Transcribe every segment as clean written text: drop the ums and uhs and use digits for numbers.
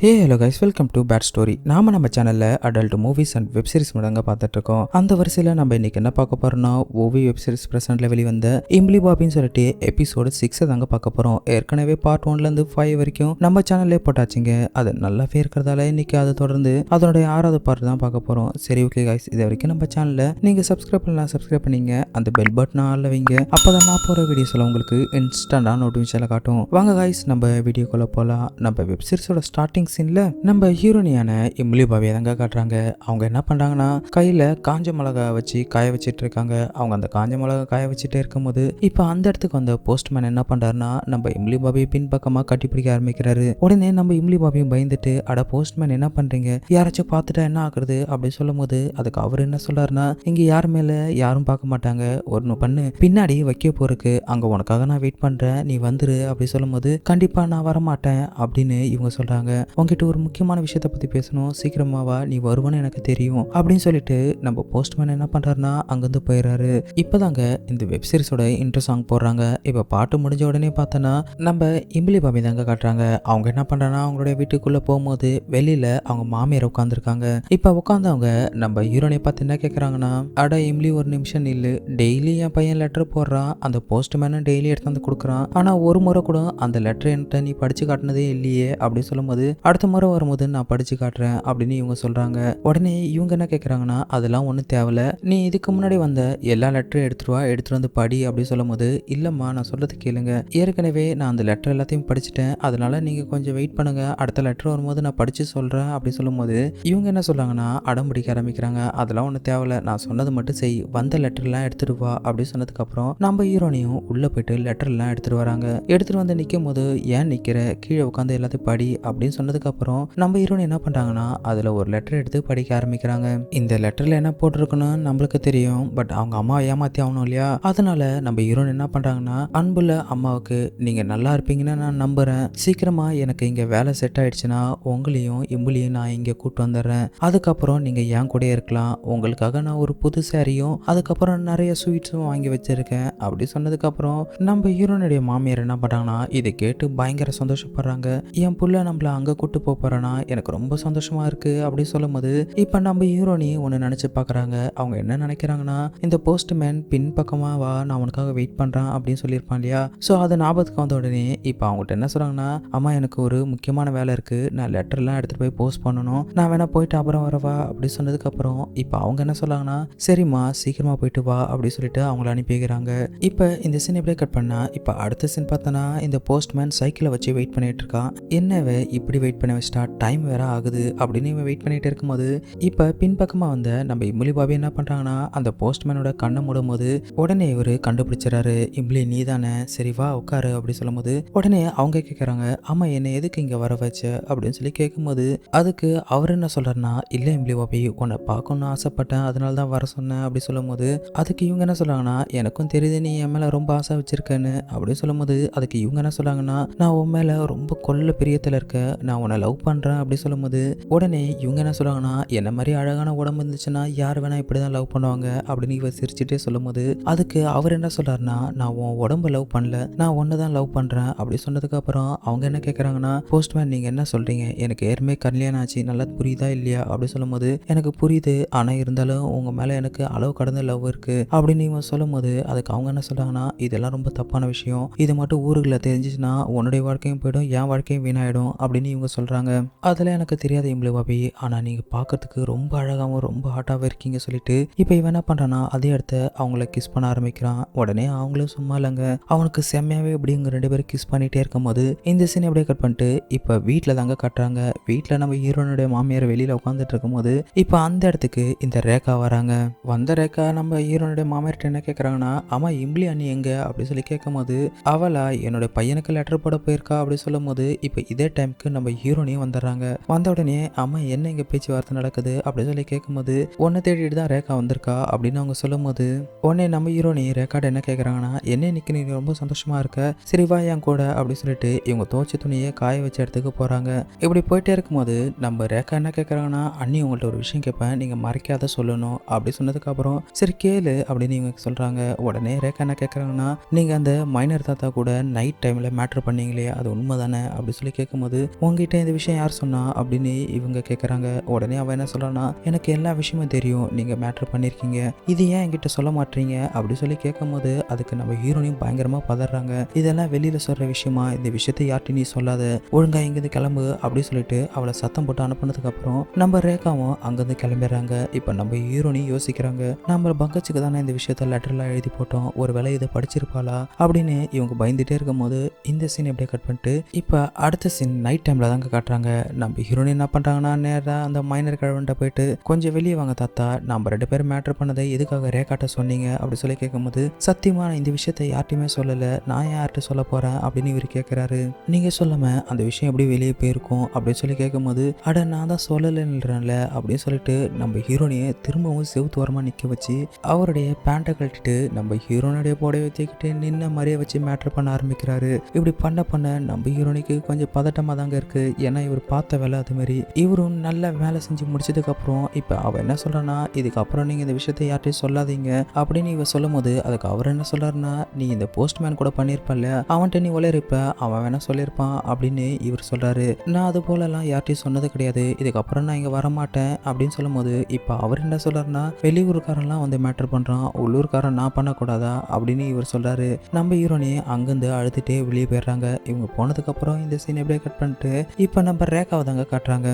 Hey hello guys, welcome to bad story. நம்ம சேனல்ல adult movies and web series முடங்க பார்த்துட்டு இருக்கோம். அந்த வரிசையில் நம்ம இன்னைக்கு என்ன பார்க்க போறோம்னா, ஓவி வெப் சீரிஸ் பிரசன்ட்ல வெளிவந்த இம்லி பாபின்னு சொல்லிட்டு எபிசோடு 6 தாங்க பார்க்க போறோம். ஏற்கனவே பார்ட் 1ல இருந்து 5 வரைக்கும் நம்ம சேனல்லே போட்டாச்சுங்க. அது நல்லாவே இருக்கிறதால இன்னைக்கு அதை தொடர்ந்து அதனுடைய 6வது பார்ட் தான் பார்க்க போறோம். சரி, ஓகே கைஸ், இது வரைக்கும் நம்ம சேனல்ல நீங்க சப்ஸ்கிரைப் பண்ணலாம், சப்ஸ்கிரைப் பண்ணீங்க, அந்த பெல் பட்டன் ஆல்ல வைங்க. அப்பதான் நான் போற வீடியோஸ்ல உங்களுக்கு இன்ஸ்டன்டா நோட்டிஃபிகேஷன்ல காட்டும். வாங்க கைஸ், நம்ம வீடியோக்குள்ள போலாம். நம்ம வெப் சீரிஸோட ஸ்டார்டிங் சீன்ல நம்ம ஹீரோனியான இம்லி பாபியை தாங்க காட்டுறாங்க. அவங்க என்ன பண்றாங்கன்னா, கையில காஞ்ச மிளகா வச்சு காய வச்சிட்டு இருக்காங்க. அவங்க அந்த காஞ்ச மிளகா காய வச்சுட்டே இருக்கும்போது இப்ப அந்த இடத்துக்கு வந்த போஸ்ட்மேன் என்ன பண்றாருன்னா, நம்ம இம்லி பாபியை பின்பக்கமா கட்டிப்பிடிக்க ஆரம்பிக்கிறாரு. உடனே நம்ம இம்லி பாபியும் பயந்துட்டு, அட போஸ்ட்மேன் என்ன பண்றீங்க, யாராச்சும் பார்த்துட்டா என்ன ஆகுறது அப்படி சொல்லும் போது அதுக்கு அவர் என்ன சொல்றாருன்னா, இங்க யார் மேல யாரும் பார்க்க மாட்டாங்க, ஒன்னு பண்ணு, பின்னாடி வைக்க போறதுக்கு அங்க உனக்காக நான் வெயிட் பண்றேன், நீ வந்துரு அப்படி சொல்லும் போது, கண்டிப்பா நான் வரமாட்டேன் அப்படின்னு இவங்க சொல்றாங்க. உங்ககிட்ட ஒரு முக்கியமான விஷயத்த பத்தி பேசணும், சீக்கிரமாவா, நீ வருவான்னு எனக்கு தெரியும் அப்படின்னு சொல்லிட்டு நம்ம போஸ்ட்மேன் என்ன பண்றாருன்னா அங்கிருந்து போயிடுறாரு. இப்பதாங்க இந்த வெப் சீரிஸோட இன்ட்ரோ சாங் போடுறாங்க. இப்ப பாட்டு முடிஞ்ச உடனே பார்த்தோன்னா நம்ம இம்லி பாபி தாங்க காட்டுறாங்க. அவங்க என்ன பண்றாங்கன்னா, அவங்களுடைய வீட்டுக்குள்ள போகும்போது வெளியில அவங்க மாமியார் உட்காந்துருக்காங்க. இப்ப உட்காந்தவங்க நம்ம ஹீரோனை பார்த்து என்ன கேட்கறாங்கன்னா, அட இம்லி ஒரு நிமிஷம் நில்லு, டெய்லி என் பையன் லெட்டர் போடுறான், அந்த போஸ்ட்மேனும் டெய்லி எடுத்து வந்து கொடுக்குறான், ஆனா ஒரு முறை கூட அந்த லெட்டர் என்கிட்ட நீ படிச்சு காட்டினதே இல்லையே அப்படின்னு சொல்லும்போது, அடுத்த முறை வரும்போது நான் படிச்சு காட்டுறேன் அப்படின்னு இவங்க சொல்றாங்க. உடனே இவங்க என்ன கேட்கறாங்கன்னா, அதெல்லாம் ஒன்றும் தேவையில்ல, நீ இதுக்கு முன்னாடி வந்த எல்லா லெட்டரும் எடுத்துட்டு வந்து படி அப்படின்னு சொல்லும் போது, இல்லம்மா நான் சொல்றது கேளுங்க, ஏற்கனவே நான் அந்த லெட்டர் எல்லாத்தையும் படிச்சுட்டேன், அதனால நீங்க கொஞ்சம் வெயிட் பண்ணுங்க, அடுத்த லெட்டர் வரும்போது நான் படிச்சு சொல்றேன் அப்படி சொல்லும் போது இவங்க என்ன சொல்றாங்கன்னா, அடம் பிடிக்க ஆரம்பிக்கிறாங்க. அதெல்லாம் ஒன்றும் தேவையில்ல, நான் சொன்னது மட்டும் செய், வந்த லெட்டர்லாம் எடுத்துட்டு வா அப்படி சொன்னதுக்கு அப்புறம் நம்ம ஹீரோனையும் உள்ள போயிட்டு லெட்டர் எல்லாம் எடுத்துட்டு வராங்க. எடுத்துட்டு வந்து நிற்கும் போது, ஏன் நிக்கிற, கீழே உட்காந்து எல்லாத்தையும் படி அப்படின்னு சொன்னதுக்கு அப்புறம் நம்ம ஹீரோயின் என்ன பண்றாங்கன்னா, அதுல ஒரு லெட்டர் எடுத்து படிக்க ஆரம்பிக்கிறாங்க. இந்த லெட்டர்ல என்ன போட்டிருக்குன்னு நம்மளுக்கு தெரியும், பட் அவங்க அம்மா ஏமாத்தி ஆகணும் இல்லையா, அதனால நம்ம ஹீரோயின் என்ன பண்றாங்கன்னா, அன்புள்ள அம்மாவுக்கு நீங்க நல்லா இருப்பீங்கன்னு நான் நம்புறேன், சீக்கிரமா எனக்கு இங்க வேலை செட் ஆயிடுச்சுன்னா உங்களையும் இம்புலியும் நான் இங்க கூட்டு வந்துடுறேன், அதுக்கப்புறம் நீங்க என் கூட இருக்கலாம், உங்களுக்காக நான் ஒரு புது சாரியும் அதுக்கப்புறம் நிறைய ஸ்வீட்ஸும் வாங்கி வச்சிருக்கேன் அப்படி சொன்னதுக்கு அப்புறம் நம்ம ஹீரோனுடைய மாமியார் என்ன பண்றாங்கன்னா, இதை கேட்டு பயங்கர சந்தோஷப்படுறாங்க. என் புள்ள நம்மள அங்க கூட்டு போறேன்னா எனக்கு ரொம்ப சந்தோஷமா இருக்கு அப்படி சொல்லும் போது, இப்ப நம்ம ஹீரோனி ஒன்னு நினைச்சு பாக்குறாங்க. அவங்க என்ன நினைக்கிறாங்கன்னா, இந்த போஸ்ட்மேன் பின் பக்கமா வா, நான் உனக்காக வெயிட் பண்றேன் அப்படின்னு சொல்லியிருப்பான் இல்லையா, சோ அது ஞாபகத்துக்கு வந்த உடனே இப்ப அவங்ககிட்ட என்ன சொல்றாங்கன்னா, அம்மா எனக்கு ஒரு முக்கியமான வேலை இருக்கு, நான் லெட்டர் எல்லாம் எடுத்துட்டு போய் போஸ்ட் பண்ணணும், நான் வேணா போயிட்டு அப்புறம் வரவா அப்படி சொன்னதுக்கு அப்புறம் இப்ப அவங்க என்ன சொல்றாங்கன்னா, சரிம்மா சீக்கிரமா போயிட்டு வா அப்படி சொல்லிட்டு அவங்கள அனுப்பி வைக்கிறாங்க. இப்ப இந்த சீன் எப்படியே கட் பண்ணா, இப்ப அடுத்த சீன் பார்த்தோன்னா, இந்த போஸ்ட்மேன் சைக்கிளை வச்சு வெயிட் பண்ணிட்டு இருக்கான். என்னவே இப்படி வெயிட் பண்ண வச்சிட்டா, டைம் வேற ஆகுது அப்படின்னு இவன் வெயிட் பண்ணிட்டு இருக்கும்போது இப்ப பின்பக்கமா வந்த நம்ம இம்லி பாபி என்ன பண்றாங்கன்னா, அந்த போஸ்ட்மேனோட கண்ணை மூடும் போது உடனே இவரு கண்டுபிடிச்சிடறாரு, இம்லி நீ தானே, சரி வா உட்காரு அப்படி சொல்லும் போது உடனே அவங்க கேட்கறாங்க, ஆமா என்ன எதுக்கு இங்க வர வச்ச அப்படின்னு சொல்லி கேட்கும்போது அதுக்கு அவர் என்ன சொல்றாருன்னா, இல்ல இம்லி பாபி உன்னை பார்க்கணும்னு ஆசைப்பட்டேன், அதனால தான் வர சொன்னேன் அப்படி சொல்லும் போது அதுக்கு இவங்க என்ன சொல்றாங்கன்னா, எனக்கும் தெரியுது நீ என் மேல ரொம்ப ஆசை வச்சிருக்கேன்னு அப்படி சொல்லும் போது அதுக்கு இவங்க என்ன சொல்றாங்கன்னா, நான் உன் மேல ரொம்ப கொல்ல பிரியத்துல இருக்க, நான் உன்னை லவ் பண்றேன் அப்படி சொல்லும்போது உடனே இவங்க என்ன சொல்றாங்கன்னா, என்ன மாதிரி அழகான உடம்பு இருந்துச்சுன்னா யார் வேணா இப்படிதான் லவ் பண்ணுவாங்க அப்படின்னு இவ சிரிச்சுட்டே சொல்லும்போது அதுக்கு அவர் என்ன சொல்றாருன்னா, நான் உன் உடம்பு லவ் பண்ணல, நான் ஒன்னதான் லவ் பண்றேன் அப்படி சொன்னதுக்கு அப்புறம் அவங்க என்ன கேட்கறாங்கன்னா, போஸ்ட்மேன் நீங்க என்ன சொல்றீங்க, எனக்கு ஏற்கனவே கல்யாணம் ஆச்சு, நல்லா புரியுதா இல்லையா அப்படி சொல்லும்போது எனக்கு புரியுது, ஆனா இருந்தாலும் உங்க மேல எனக்கு அளவு கடந்த லவ் இருக்கு அப்படின்னு இவன் சொல்லும் போது அதுக்கு அவங்க என்ன சொல்றாங்கன்னா, இதெல்லாம் ரொம்ப தப்பான விஷயம், இது மட்டும் ஊருக்குள்ள தெரிஞ்சிச்சுன்னா உன்னுடைய வாழ்க்கையும் போயிடும், என் வாழ்க்கையும் வீணாயிடும் அப்படின்னு இவங்க சொல்றாங்க. அதெல்லாம் எனக்கு தெரியாது இம்லி பாபி, ஆனா நீங்க பாக்கிறதுக்கு ரொம்ப அழகாவும் ரொம்ப ஹாட்டாவும் இருக்கீங்க சொல்லிட்டு இப்ப இவன் என்ன பண்றான்னா, அதே இடத்த அவங்கள கிஸ் பண்ண ஆரம்பிக்கிறான். உடனே அவங்களும் சும்மா இல்லைங்க, அவனுக்கு செம்மையாவே இப்படி இவங்க 2 பேரும் கிஸ் பண்ணிட்டே இருக்கும் போது இந்த சீன் அப்படியே கட் பண்ணிட்டு இப்ப வீட்டுல தாங்க கட்டுறாங்க. வீட்டுல நம்ம ஹீரோனுடைய மாமியார் வெளியில உட்காந்துட்டு இருக்கும் போது இப்ப அந்த இடத்துக்கு இந்த ரேகா வராங்க. வந்த ரேகா நம்ம ஹீரோனுடைய மாமியார்ட்ட என்ன கேட்கறாங்கன்னா, ஆமா இம்லி அண்ணி எங்க அப்படி சொல்லி கேட்கும் போது அவளா என்னோட பையனுக்கு லெட்டர் போட போயிருக்கா அப்படி சொல்லும் போது இப்ப இதே டைமுக்கு நம்ம ஹீரோனையும் வந்துடுறாங்க. வந்த உடனே அம்மா என்ன இங்க பேச்சுவார்த்தை நடக்குது அப்படின்னு சொல்லி கேட்கும்போது உன்னை தேடிட்டு தான் ரேகா வந்திருக்கா அப்படின்னு அவங்க சொல்லும் போது உடனே நம்ம ஹீரோனி ரேகாட என்ன கேட்குறாங்கன்னா என்ன இன்னைக்கு நீ ரொம்ப சந்தோஷமா இருக்க, சரி வா என் கூட அப்படின்னு சொல்லிட்டு இவங்க துவச்ச துணியை காய வச்ச இடத்துக்கு போறாங்க. இப்படி போயிட்டே இருக்கும்போது நம்ம ரேகா என்ன கேட்குறாங்கன்னா அண்ணி உங்கள்ட்ட ஒரு விஷயம் கேட்பேன், நீங்க மறைக்காத சொல்லணும் அப்படி சொன்னதுக்கு அப்புறம் சரி கேளு அப்படின்னு இவங்க சொல்றாங்க. உடனே ரேகா என்ன கேட்குறாங்கன்னா நீங்க அந்த மைனர் தாத்தா கூட நைட் டைம்ல மேட்ரு பண்ணீங்களே அது உண்மை தானே அப்படி சொல்லி கேட்கும்போது உங்ககிட்ட இந்த விஷயம் யார் சொன்னா அப்படின்னு இவங்க கேட்குறாங்க. உடனே அவன் என்ன சொல்றான்னா எனக்கு எல்லா விஷயமும் தெரியும், நீங்க மேட்ரு பண்ணிருக்கீங்க, இது ஏன் என்கிட்ட சொல்ல மாட்டீங்க அப்படி சொல்லி கேட்கும்போது அதுக்கு நம்ம ஹீரோனையும் பயங்கரமா பதறாங்க. இதெல்லாம் வெளியில சொல்ற விஷயமா, இந்த விஷயத்தை யார்ட்டி நீ சொல்லாத, ஒழுங்கா இங்கிருந்து கிளம்பு அப்படி சொல்லிட்டு அவளை சத்தம் போட்டு அனுப்புனதுக்கு அப்புறம் நம்ம ரேகாவும் அங்கிருந்து கிளம்பிடுறாங்க. இப்ப நம்ம ஹீரோனி யோசிக்கிறாங்க, நம்ம பங்கச்சுக்கு தானே இந்த விஷயத்த லெட்டர்லாம் எழுதி போட்டோம், ஒருவேளை இதை படிச்சிருப்பாளா அப்படின்னு இவங்க பயந்துட்டே இருக்கும்போது இந்த சீன் எப்படியே கட் பண்ணிட்டு இப்ப அடுத்த சீன் நைட் டைம்ல தாங்க காட்டுறாங்க. நம்ம ஹீரோனி என்ன பண்றாங்கன்னா நேரா அந்த மைனர் கிழவன்ட்ட போயிட்டு கொஞ்சம் வெளியே வாங்க தாத்தா, நம்ம 2 பேரும் மேட்டர் பண்ணதை எதுக்காக ரேகாட்ட சொன்னீங்க அப்படி சொல்லி கேட்கும்போது சத்தியமா நான் இந்த விஷயத்தை யார்ட்டையுமே சொல்லல, நான் யார்கிட்ட சொல்ல போறேன் அப்படின்னு இவர் கேட்கிறாரு. நீங்க சொல்லாம அந்த விஷயம் எப்படி வெளியே போயிருக்கும் அப்படின்னு சொல்லி கேட்கும்போது அட நான் தான் சொல்லலைன்றேன்ல அப்படின்னு சொல்லிட்டு நம்ம ஹீரோனியை திரும்பவும் செவுத்து ஓரமா நிக்க வச்சு அவருடைய பேண்ட்டை கழட்டிட்டு நம்ம ஹீரோனுடைய புடவை வச்சுக்கிட்டு நின்ன மாதிரியே வச்சு மேட்டர் பண்ண ஆரம்பிக்கிறாரு. இப்படி பண்ண நம்ம ஹீரோனிக்கு கொஞ்சம் பதட்டமா தாங்க இருக்கு, ஏன்னா இவர் பார்த்த வேலை அது மாதிரி. இவரும் நல்ல வேலை செஞ்சு முடிச்சதுக்கு அப்புறம் இப்ப அவ என்ன சொல்றான்னா இதுக்கப்புறம் நீங்க இந்த விஷயத்தை யார்ட்டையும் சொல்லாதீங்க அப்படின்னு இவ சொல்லும் போது அதுக்கு அவர் என்ன சொல்றாருன்னா நீ இந்த போஸ்ட்மேன் கூட பண்ணிருப்பல்ல, அவன்கிட்ட நீ உளறிப்ப, அவன் வேணா சொல்லியிருப்பான் அப்படின்னு இவர் சொல்றாரு. நான் அது போல எல்லாம் யார்ட்டையும் சொன்னது கிடையாது, இதுக்கப்புறம் நான் இங்க வரமாட்டேன் அப்படின்னு சொல்லும் போது இப்ப அவர் என்ன சொல்றாருன்னா வெளியூருக்காரெல்லாம் வந்து மேட்டர் பண்றான், உள்ளூர்காரன் நான் பண்ணக்கூடாதா அப்படின்னு இவர் சொல்றாரு. நம்ம ஹீரோனி அங்கிருந்து அழுதுட்டே வெளியே போயிடுறாங்க. இவங்க போனதுக்கு அப்புறம் இந்த சீன் எப்படியே கட் பண்ணிட்டு இப்ப நம்ம ரேகாவை தாங்க காட்டுறாங்க.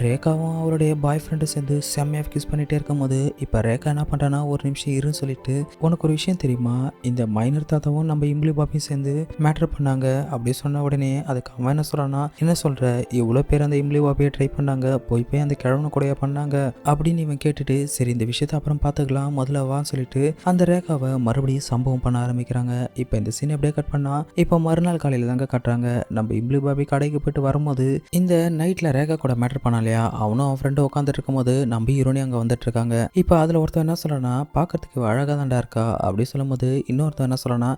ரேகாவும் அவருடைய பாய் ஃப்ரெண்டு சேர்ந்து செம்மையா கிஸ் பண்ணிட்டே இருக்கும் போது இப்ப ரேகா என்ன பண்றானா ஒரு நிமிஷம் இருன்னு சொல்லிட்டு உனக்கு ஒரு விஷயம் தெரியுமா, இந்த மைனர் தாத்தாவும் நம்ம இம்லி பாபியும் சேர்ந்து மேட்டர் பண்ணாங்க அப்படி சொன்ன உடனே அதுக்கு அவன் என்ன சொல்றானா என்ன சொல்ற, இவ்வளவு பேர் அந்த இம்லி பாபியை ட்ரை பண்ணாங்க, போய் அந்த கிழவனு கூட பண்ணாங்க அப்படின்னு இவன் கேட்டுட்டு சரி இந்த விஷயத்த அப்புறம் பாத்துக்கலாம் முதல்ல வான்னு சொல்லிட்டு அந்த ரேகாவை மறுபடியும் சம்பவம் பண்ண ஆரம்பிக்கிறாங்க. இப்ப இந்த சீன் எப்படியே கட் பண்ணா இப்ப மறுநாள் காலையில தாங்க காட்டுறாங்க. நம்ம இம்லி பாபி கடைக்கு போயிட்டு வரும்போது இந்த நைட்ல ரேகா கூட மேட்டர் பண்ணா இல்லையா, அவனும் அவன் ஃப்ரெண்டு உட்காந்துட்டு இருக்கும் போது நம்ம ஹீரோனி அங்க வந்துட்டு இருக்காங்க. இப்ப அதுல ஒருத்தன் என்ன சொல்றானா பாக்கிறதுக்கு அழகா தாண்டா இருக்கா அப்படி சொல்லும் போது இன்னொருத்தன் என்ன சொல்றானா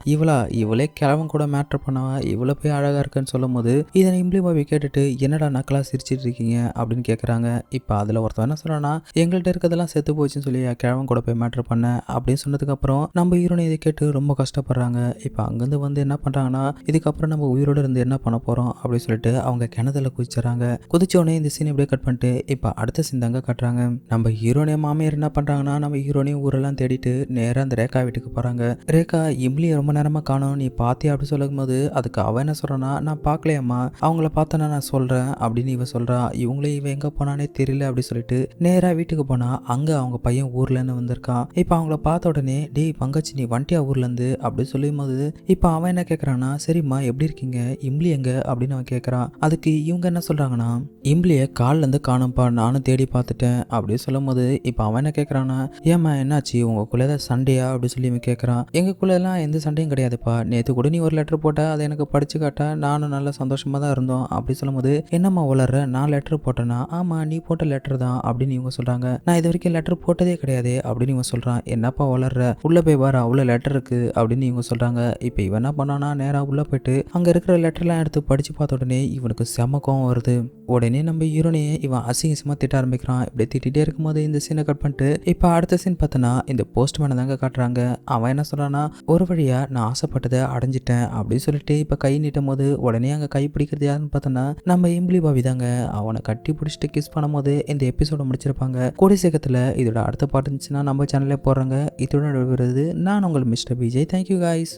இவளே கிழவன் கூட மேட்டர் பண்ணவா, இவ்வளவு போய் அழகா இருக்குன்னு சொல்லும் போது இதை இம்லி பாபி கேட்டுட்டு என்னடா நக்கலா சிரிச்சிட்டு இருக்கீங்க அப்படின்னு கேக்குறாங்க. இப்ப அதுல ஒருத்தன் என்ன சொல்றானா எங்கள்கிட்ட இருக்கிறதெல்லாம் செத்து போச்சுன்னு சொல்லி கிழவன் கூட போய் மேட்டர் பண்ண அப்படின்னு சொன்னதுக்கு அப்புறம் நம்ம ஹீரோனி இதை கேட்டு ரொம்ப கஷ்டப்படுறாங்க. இப்ப அங்கிருந்து வந்து என்ன பண்றாங்கன்னா இதுக்கப்புறம் நம்ம உயிரோட இருந்து என்ன பண்ண போறோம் அப்படின்னு சொல்லிட்டு அவங்க கிணத்துல குதிச்சுறாங்க. குதிச்சோடனே இந்த சீன் எப்படியே கட் பண்ணிட்டு இப்ப அடுத்த சீன் தாங்க காட்டுறாங்க. நம்ம ஹீரோனிய மாமியார் என்ன பண்றாங்கன்னா நம்ம ஹீரோனிய ஊரெல்லாம் தேடிட்டு நேரா அந்த ரேகா வீட்டுக்கு போறாங்க. ரேகா இம்லி ரொம்ப நேரமா காணோம், நீ பாத்தியா அப்படி சொல்லும் போது அதுக்கு அவ என்ன சொல்றானா நான் பாக்கலையம்மா, அவங்கள பார்த்தனா நான் சொல்றேன் அப்படின்னு இவ சொல்றா. இவங்களே இவ எங்க போனானே தெரியல அப்படி சொல்லிட்டு நேரா வீட்டுக்கு போனா அங்க அவங்க பையன் ஊர்லன்னு வந்திருக்கான். இப்ப அவங்கள பார்த்த உடனே டேய் பங்கச்சி நீ வண்டியா ஊர்ல இருந்து அப்படி சொல்லும் போது இப்ப அவன் என்ன கேக்குறானா சரிம்மா எப்படி இருக்கீங்க, இம்லி எங்க அப்படின்னு அவன் கேட்கறான். அதுக்கு இவங்க என்ன சொல்றாங்கன்னா இம்லிய கால்ல இருந்து காணும்பா, நானும் தேடி பார்த்துட்டேன் அப்படின்னு சொல்லும் போது இப்ப அவன் என்ன கேட்கறானா ஏமா என்னாச்சு உங்களுக்குள்ள ஏதாவது சண்டையா அப்படி சொல்லி இவன் கேட்கறான். எங்களுக்குள்ள எல்லாம் எந்த சண்டையும் கிடையாதுப்பா, நேற்று கூட நீ ஒரு லெட்டர் போட்ட அதை எனக்கு படிச்சு காட்ட நானும் நல்ல சந்தோஷமா தான் இருந்தோம் அப்படி சொல்லும் போது என்னம்மா உளர்ற, நான் லெட்டர் போட்டேனா, ஆமா நீ போட்ட லெட்டர் தான் அப்படின்னு இவங்க சொல்றாங்க. நான் இது வரைக்கும் லெட்டர் போட்டதே கிடையாது அப்படின்னு இவன் சொல்றான். என்னப்பா உளர்ற, உள்ள போய் பாரு அவ்வளவு லெட்டர் இருக்கு அப்படின்னு இவங்க சொல்றாங்க. இப்ப இவன் என்ன பண்ணானா நேரா உள்ள போயிட்டு அங்க இருக்கிற லெட்டர்லாம் எடுத்து படிச்சு பார்த்த உடனே இவனுக்கு செம கோவம் வருது. உடனே நம்ம ஹீரோனையே இவன் அசிங்கமா திட்ட ஆரம்பிக்கிறான். இப்படி திட்டிகிட்டே இருக்கும்போது இந்த சீனை கட் பண்ணிட்டு இப்ப அடுத்த சீன் பார்த்தனா இந்த போஸ்ட்மேனை தாங்க காட்டுறாங்க. அவன் என்ன சொல்றானா ஒரு வழியா நான் ஆசைப்பட்டதை அடைஞ்சிட்டேன் அப்படின்னு சொல்லிட்டு இப்ப கை நீட்டும் போது உடனே அங்க கை பிடிக்கிறது யாருன்னு பார்த்தோன்னா நம்ம இம்லி பாபி தாங்க. அவனை கட்டி பிடிச்சிட்டு கிஸ் பண்ணும்போது இந்த எபிசோட முடிச்சிருப்பாங்க. கூடிய சீக்கிரத்துல இதோட அடுத்த பாட்டு இருந்துச்சுன்னா நம்ம சேனல்ல போடுறாங்க. இதோட விடுறது நான் உங்கள் மிஸ்டர் விஜய். Thank you guys.